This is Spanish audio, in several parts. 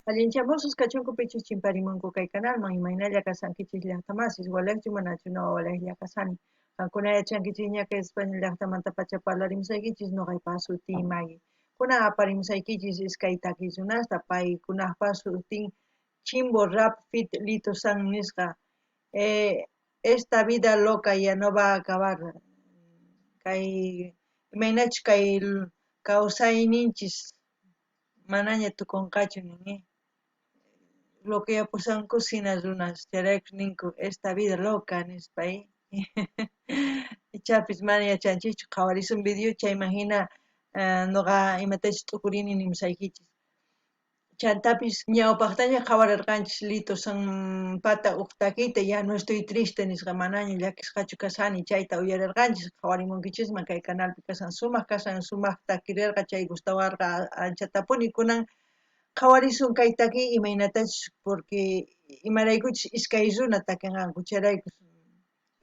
Allinchamusus kachunku pichis chimparimunku kay canalman imaynalla kasankichis llaqtamasis walakchu manachu no walaklla kasani kankuna yachankichis ñaqa España llaqtamanta pacha parlarimusaykichis noqaypas sutii Maggie kunan aparimusaykichis iskay takiysunasta paykunaqpas sutin Chimbo Rap Fit Lito San nisqa esta vida loca ya no va a acabar kay imaynachu kay kawsayninchis manaña tukunqachu ninmi lo que pusanku sinas runas charayku ninku esta vida loca nispay ichapis mana yachanchichu qhawarisun video chayman hina nuqa imatachus t'ukurini nimusaykichis chantapis ñawpaqtaña qhawarirqanchis Lito San pata huk takiyta ya no estoy triste nisqa manaña llakisqachu kasani chayta uyarirqanchis qhawarimunkichisman kay canalpi kasan sumaq takirirqa chay Gustawarqa anchatapuni kunan qhawarisun kay takiy imaynatachus porque imaraykuchus iskay runa takinqanku chayraykun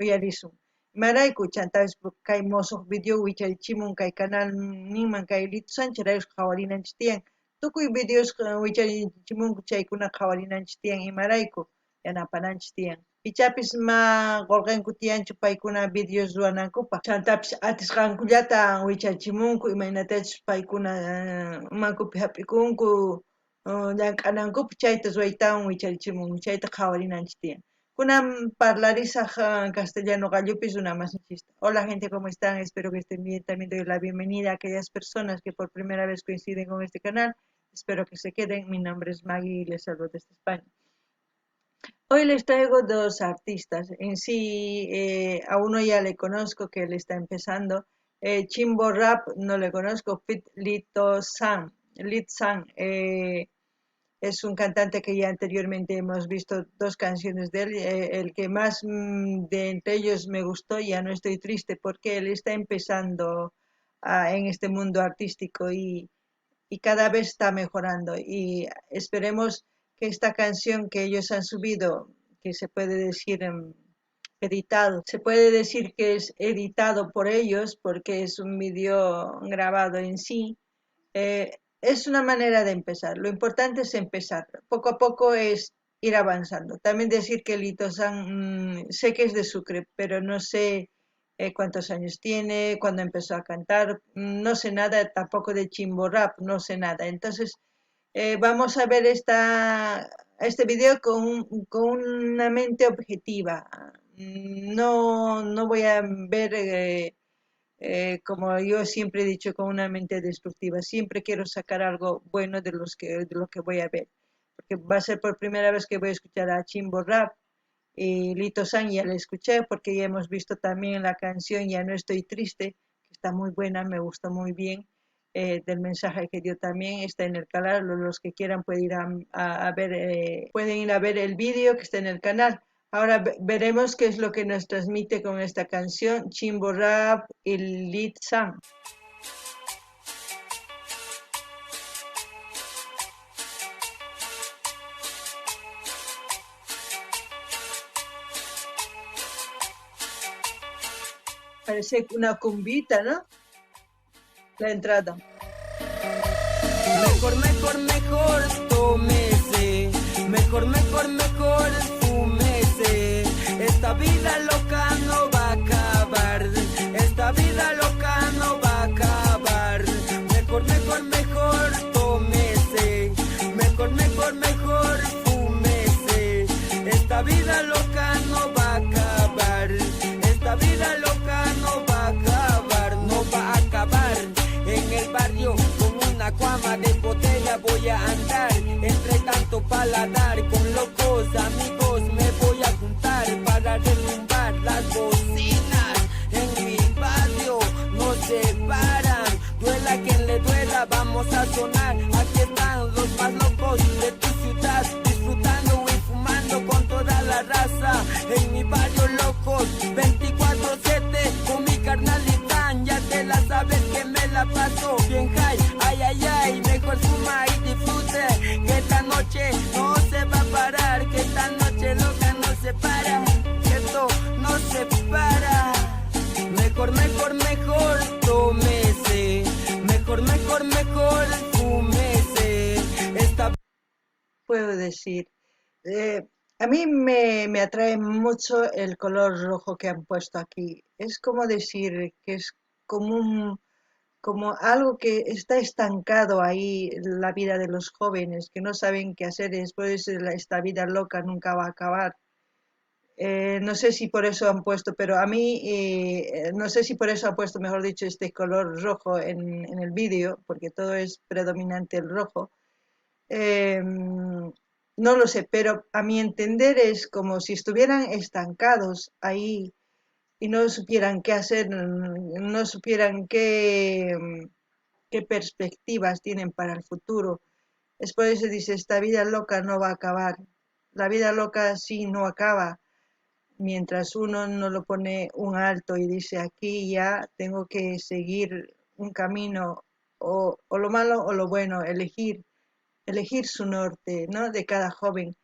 uyarisun imarayku chantapis kay musuq video wicharichimun kay canal ninman kay Lito San chayraykun qhawarinanchis tiyan tukuy videos wicharichimunku chaykuna qhawarinanchis tiyan imarayku yanapananchis tiyan pichapis ma qolqenku tiyanchu paykuna videos ruwanankupaq chantapis atisqankullata wicharichimunku imaynatachus paykuna umankupi hap'ikunku llank'anankupi chayta ruwaytawan wicharichimunku chayta qhawarinanchis tiyan kunan parlarisaq castellano gallupis runa masinchista hola gente ¿cómo están? Espero que estén bien, también doy la bienvenida a aquellas personas que por primera vez coinciden con este canal, espero que se queden, mi nombre es Maggie y les saludo desde España. Hoy les traigo dos artistas, en sí a uno ya le conozco que él está empezando, Chimbo Rap no le conozco, Fit Lito San, es un cantante que ya anteriormente hemos visto dos canciones de él, el que más de entre ellos me gustó, Ya no estoy triste, porque él está empezando en este mundo artístico y cada vez está mejorando y esperemos que esta canción que ellos han subido, que se puede decir editado, se puede decir que es editado por ellos porque es un video grabado en sí, es una manera de empezar. Lo importante es empezar. Poco a poco es ir avanzando. También decir que Lito San, sé que es de Sucre, pero no sé cuántos años tiene, cuándo empezó a cantar. No sé nada tampoco de Chimbo Rap, no sé nada. Entonces, vamos a ver este video con una mente objetiva. No voy a ver... como yo siempre he dicho, con una mente destructiva. Siempre quiero sacar algo bueno de lo que voy a ver. Porque va a ser por primera vez que voy a escuchar a Chimbo Rap. Y Lito San ya la escuché porque ya hemos visto también la canción Ya no estoy triste, que está muy buena, me gustó muy bien. Del mensaje que dio también está en el canal. Los que quieran pueden ir a ver, pueden ir a ver el vídeo que está en el canal. Ahora veremos qué es lo que nos transmite con esta canción Chimbo Rap y Lito San. Parece una cumbita, ¿no? La entrada. Mejor, tómese. Mejor, fúmese. Esta vida loca no va a acabar. Esta vida loca no va a acabar. Mejor, tómese. Mejor, fúmese. Esta vida loca no va a acabar. Esta vida loca no va a acabar, no va a acabar. En el barrio con una cuama de botella voy a andar. Entre tanto paladar con locos amigos me voy a juntar para derrumbar las bocinas. En mi barrio no se paran, duela quien le duela, vamos a sonar. Aquí están los más locos de tu ciudad, disfrutando y fumando con toda la raza. En mi barrio locos 24/7 con mi carnalita, ya te la sabes que me la paso bien high. Ay, mejor fuma y disfrute, que esta noche no se va a parar. puedo decir? Eh, a mí me atrae mucho el color rojo que han puesto aquí. Es como decir que es como como algo que está estancado ahí la vida de los jóvenes, que no saben qué hacer y después esta vida loca nunca va a acabar. No sé si por eso han puesto, pero a mí, no sé si por eso han puesto, mejor dicho, este color rojo en el vídeo, porque todo es predominante el rojo. No lo sé, pero a mi entender es como si estuvieran estancados ahí y no supieran qué hacer, no supieran qué perspectivas tienen para el futuro. Es por eso dice, esta vida loca no va a acabar. La vida loca sí no acaba mientras uno no lo pone un alto y dice, aquí ya tengo que seguir un camino o lo malo o lo bueno, elegir su norte, ¿no? De cada joven.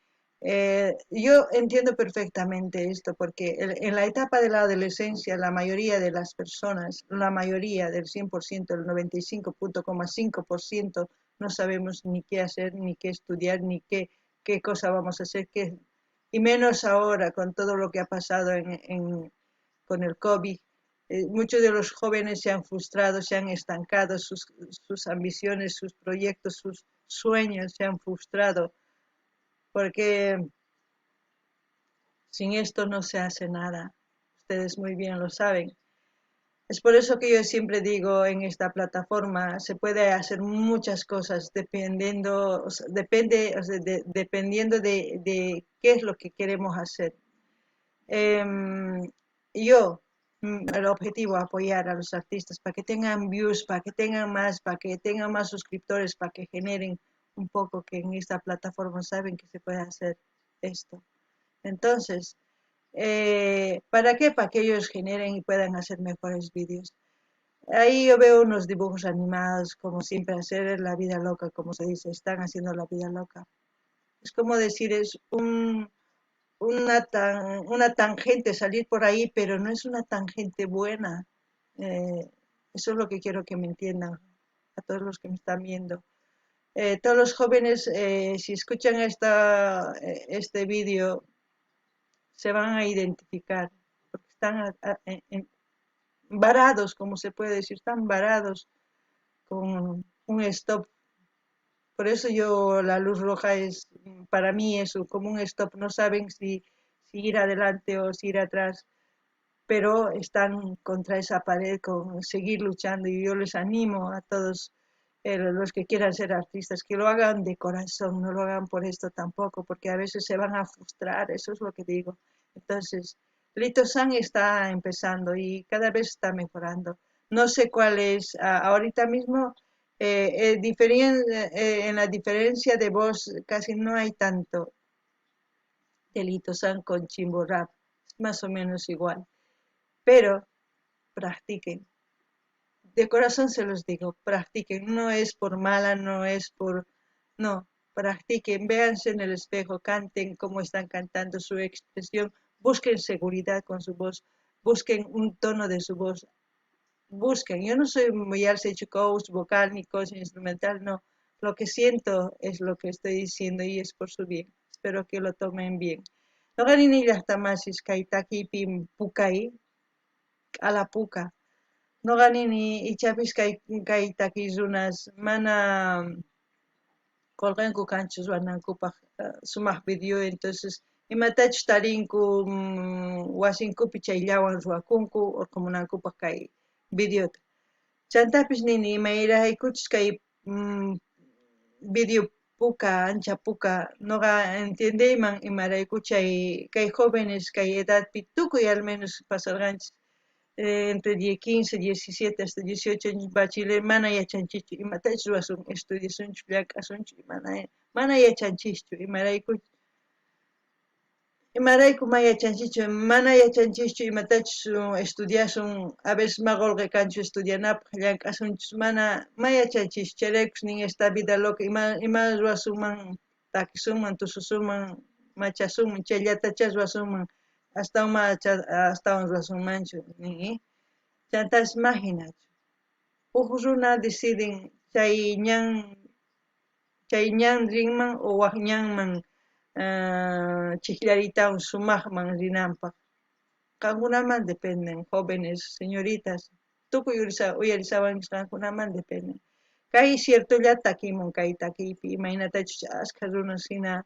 Yo entiendo perfectamente esto porque en la etapa de la adolescencia la mayoría de las personas, la mayoría del 100%, el 95,5% no sabemos ni qué hacer, ni qué estudiar, ni qué cosa vamos a hacer, y menos ahora con todo lo que ha pasado con el COVID. Muchos de los jóvenes se han frustrado, se han estancado, sus ambiciones, sus proyectos, sus sueños se han frustrado, porque sin esto no se hace nada. Ustedes muy bien lo saben. Es por eso que yo siempre digo en esta plataforma se puede hacer muchas cosas dependiendo, o sea, depende, o sea, dependiendo de qué es lo que queremos hacer. Em, yo, el objetivo es apoyar a los artistas para que tengan views, para que tengan más suscriptores, para que generen un poco que en esta plataforma saben que se puede hacer esto. Entonces, ¿para qué? Para que ellos generen y puedan hacer mejores vídeos. Ahí yo veo unos dibujos animados, como siempre, hacer la vida loca, como se dice, están haciendo la vida loca. Es como decir, es una tangente salir por ahí, pero no es una tangente buena. Eh, Eso es lo que quiero que me entiendan a todos los que me están viendo. Todos los jóvenes, si escuchan este vídeo, se van a identificar, porque están varados, como se puede decir, están varados con un stop. Por eso yo la luz roja es, para mí, eso, como un stop. No saben si ir adelante o si ir atrás, pero están contra esa pared con seguir luchando y yo les animo a todos los que quieran ser artistas que lo hagan de corazón, no lo hagan por esto tampoco, porque a veces se van a frustrar, eso es lo que digo. Entonces, Lito San está empezando y cada vez está mejorando. No sé cuál es, ahorita mismo en la diferencia de voz casi no hay tanto de Lito San con Chimbo Rap, es más o menos igual, pero practiquen. De corazón se los digo, practiquen. No es por mala, no es por... No, practiquen, véanse en el espejo, canten como están cantando su expresión, busquen seguridad con su voz, busquen un tono de su voz, busquen. Yo no soy muy hecho coach vocal ni coach instrumental, no. Lo que siento es lo que estoy diciendo y es por su bien. Espero que lo tomen bien. No ganin ni las tamasis kaitaki pim pukai a la puca. No ganin ni ichapis kay takizunas mana colganku kanchus wanankupaq sumaq video entonces imatach tarinku wasinkupi chayllawan ruwakunku urqumunankupaq kay videota chantapis nini imayraykuchus kay video puka ancha puka noqa entiendeyman imarayku kay jóvenes kay edadpi tukuy al menos pasarqanchis entre 15, 17 hasta 18 años bachiller mana yachanchichu imatachus ruwasun estudiasunchu llak'asunchu mana yachanchichu imarayku mana yachanchichu mana yachanchichu imatachus estudiasun a veces maqolqa kanchu estudianapaq llank'asunchus mana yachanchichu chayraykus nin esta vida loca ima ruwasunman takisunman tususunman machasunman chayllatacha ruwasunman astawan ruwasunmanchu nin chantas imaginachu huk runa deciden chay ñan chay ñanrinman o waqñanman chikllaritawan sumaqman rinanpaq qankunaman dependen jóvenes señoritas tukuy uyarisawanchis qankunaman dependen kay ciertolla takimun kay takiypi imaynatachus ashkha runas hina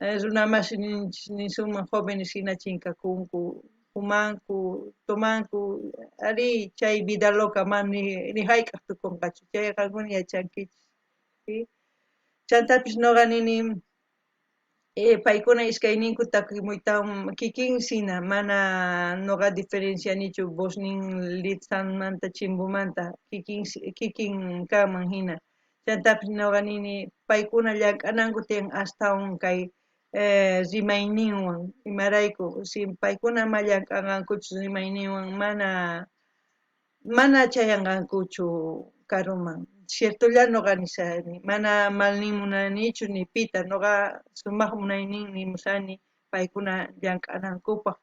runamashininchis nishuman jóvenes hina chinkakunku fumanku tomanku ari chay vida loca ni hayk'aq tukunqachu chay qankuna yachankichis ¿sí? Chantapis noqa nini paykuna iskayninku takimuytawan kikinsina mana noqa diferencianichu voz nin Litsanmanta Chimbumanta kikin kanman hina chantapis noqa nini paykuna llank'ananku tiyan astawan kay rimayninwan imarayku si paykuna ama llank'anankuchu rimayninwan mana chayanqankuchu karuman ciertolla noqa nisani mana malnimunanichu ni pita noqa sumaq munayninmi musani paykuna llank'anankupaq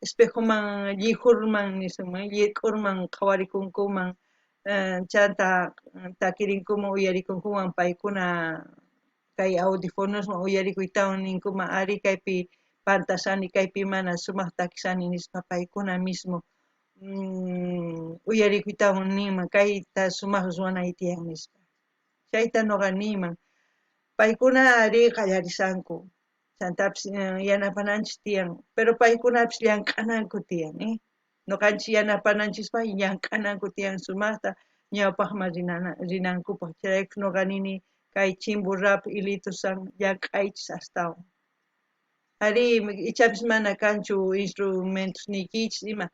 espejoman llihurman nisunman llik'urman qhawarikunkuman chanta takirinkuman uyarikunkuman paykuna kay audífonosman uyarikuytawan ninkuman ari kaypi pantasani kaypi mana sumaq takisani nispa paykuna mismo uyarikuytawan ninman kayta sumaq ruwanay tiyan nispa chayta noqa niyman paykuna ari qallarisanku chantapis yanapananchis tiyan pero paykunapis llank'ananku tiyan noqanchis yanapananchispaq llank'ananku tiyan sumaqta ñawpaqman rinankupaq chayraykun noqa nini kay Chimbu rap Ilitusan llank'aychis astawan ari ichapis mana kanchu instrumentos nikichis ima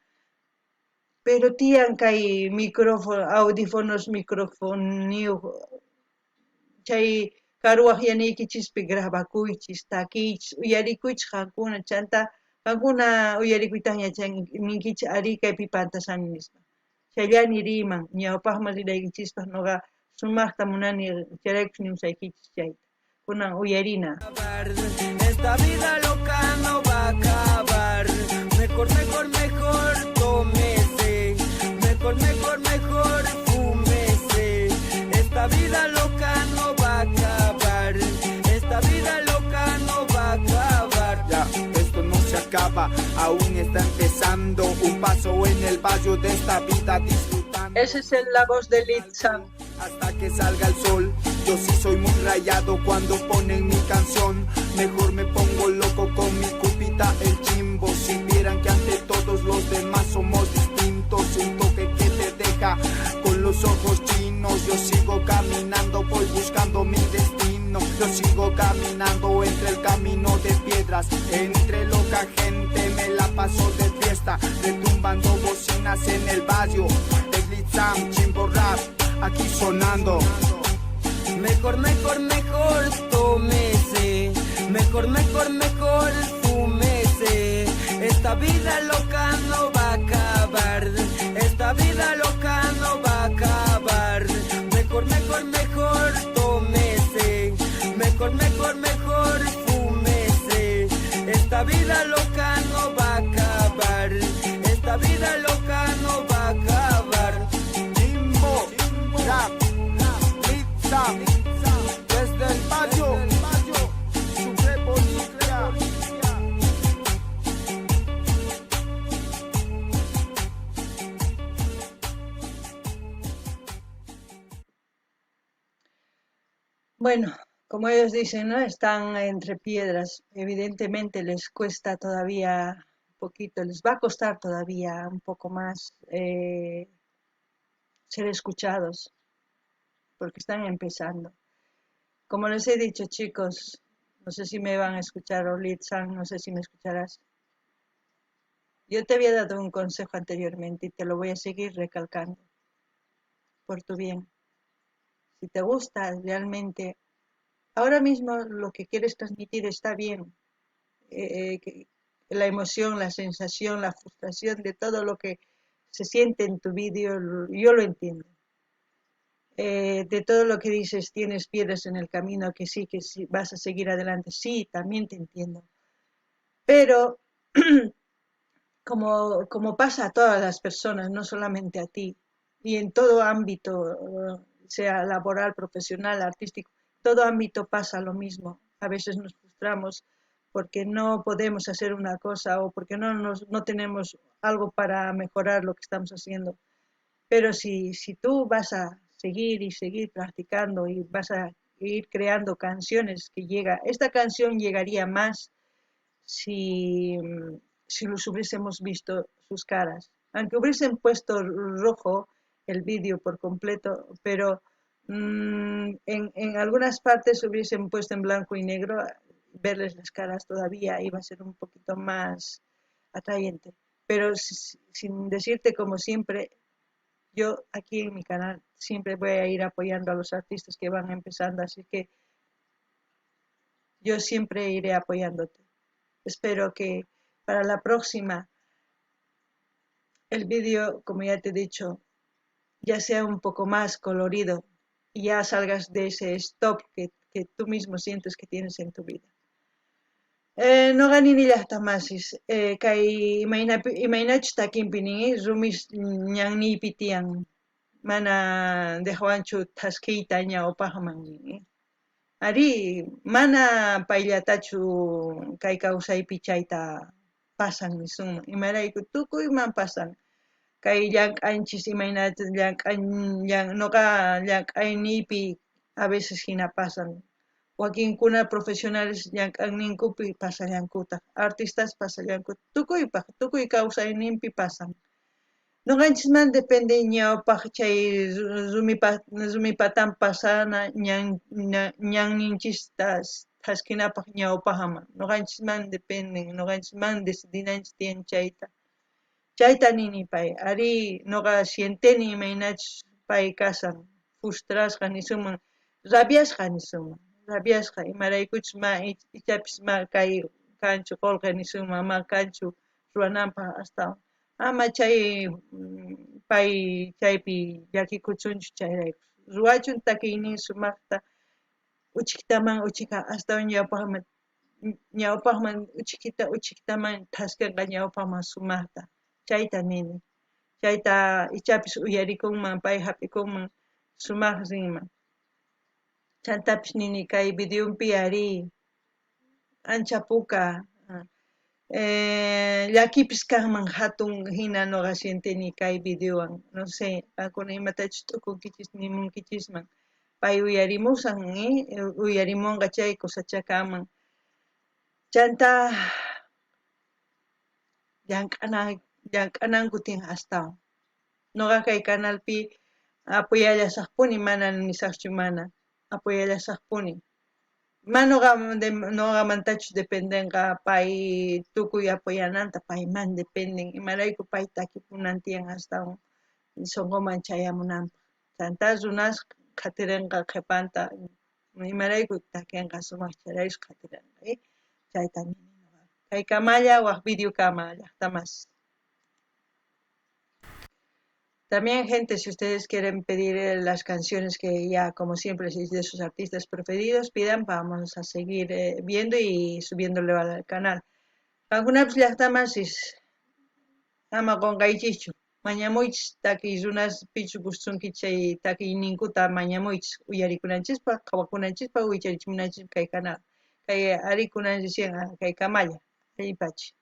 pero tiyan kay micrófono audífonos microfoniyuq chay karuwaq yanikichispi grabakuychis takiychis uyarikuychis qankuna chanta qankuna uyarikuytawan ninkichis ari kaypi pantasani nispa chaylla niriyman ñawpaqman riraykichispaq noqa sumaqta munani chayraykush nimusaykichis chayta kunan uyarina esta vida loca no va a acabar mejor tómese mejor fúmese esta vida loca no va a acabar esta vida loca no va a acabar ya esto no se acaba aún está empezando un paso en el valle de esta vida disfrutando esa es la voz de Litsan hasta que salga el sol. Yo sí soy muy rayado cuando ponen mi canción. Mejor me pongo loco con mi cupita el chimbo. Si vieran que ante todos los demás somos distintos, un toque que te deja con los ojos chinos. Yo sigo caminando, voy buscando mi destino. Yo sigo caminando entre el camino de piedras, entre loca gente me la paso de fiesta, retumbando bocinas en el barrio. Deslitzam, Chimbo rap. Aquí sonando mejor tómese mejor fúmese esta vida loca no va a acabar esta vida loca no va a acabar mejor tómese mejor fúmese esta vida loca no va a acabar esta vida loca no va a acabar Rap, Litsan, desde el barrio, su revolución. Bueno, como ellos dicen, ¿no? Están entre piedras. Evidentemente les cuesta todavía un poquito, les va a costar todavía un poco más ser escuchados, porque están empezando. Como les he dicho, chicos, no sé si me van a escuchar, o Litsan, no sé si me escucharás. Yo te había dado un consejo anteriormente y te lo voy a seguir recalcando, por tu bien. Si te gusta realmente, ahora mismo lo que quieres transmitir está bien. La emoción, la sensación, la frustración de todo lo que se siente en tu vídeo, yo lo entiendo. De todo lo que dices, tienes piedras en el camino, que sí, vas a seguir adelante. Sí, también te entiendo. Pero, como pasa a todas las personas, no solamente a ti, y en todo ámbito, sea laboral, profesional, artístico, todo ámbito pasa lo mismo. A veces nos frustramos porque no podemos hacer una cosa o porque no tenemos algo para mejorar lo que estamos haciendo. Pero si tú vas a seguir y seguir practicando y vas a ir creando canciones que esta canción llegaría más si, si los hubiésemos visto sus caras. Aunque hubiesen puesto rojo el vídeo por completo, pero en algunas partes hubiesen puesto en blanco y negro, verles las caras todavía iba a ser un poquito más atrayente. Pero sin decirte como siempre, yo aquí en mi canal siempre voy a ir apoyando a los artistas que van empezando, así que yo siempre iré apoyándote. Espero que para la próxima el vídeo, como ya te he dicho, ya sea un poco más colorido y ya salgas de ese stop que tú mismo sientes que tienes en tu vida. No gani ni llaqtamasis, kay imaynachus takinpini rumish ñannipi tiyan mana dejwanchu taskiyta ñawpaqman. Ari mana payllatachu kay kawsaypi chayta pasan nisunman, imarayku tukuyman pasan. Kay llank'anchis imaynata noqa llank'ayniypi a veces hina pasan. Wakinkuna profesionales llank'anninkupi pasallankuta, artistas pasallankuta, tukuy kawsayninpi pasan. Nuqanchisman depende ñawpaq chay rumipatan pasana ñanninchista taskinapaq ñawpaqman. Nuqanchisman dependen, nuqanchisman decidinanchis tiyan chayta nini pay. Ari nuqa sienteni imaynachus pay kasan frustrasqa nisunman, rabiasqa nisunman. Rabiasqa imaraykuchus ma ichapis ma kay kanchu qolqe nisunman, ma kanchu ruwananpaq astawan. Ama chay pay chaypi llakikuchunchu chayrayku. Ruwachun takiynin sumaqta uchiktaman uchika astawan ñawpaqman uchiktaman taskinqa ñawpaqman sumaqta. Chayta nini. Chayta ichapis uyarikunman, pay hapikunman, sumaq rinman. Chantapis nini kay videopi ari ancha puka llakipis kanman hatun hina nuqa sienteni kay videowan. No sé, paykuna imatachus t'ukunkichis nimunkichisman. Pay uyarimusan, uyarimunqa chay kusachakaman. Chanta llank'ananku tiyan astawan. Nuqa kay canalpi apoyallasaqpuni mana nisaqchu mana apoyallasaqpuni. Nuqamantachus dependenqa pay tukuy apoyananta payman dependen, imarayku pay takipunan tiyan astawan sunquman chayamunanpaq. Chanta runas qhatirinqa qhipanta imarayku takinqa sumaq charayush qhatirinqa, chayta nini nuqa. Kaykamalla waq videokama llaqtamas. También, gente, si ustedes quieren pedir las canciones que ya, como siempre, de sus artistas preferidos, pidan, vamos a seguir viendo y subiéndolo al canal. Algunas llaqtamas ama qonqaykichu. Mañamuychis taki runas pichu gustunki chay taki ninkuta mañamuychis uyarikunanchikpa, qhawakunanchikpa, wicharichimunanchikpa kay canal. Kay arikunanchik kay kamalla, allipachi.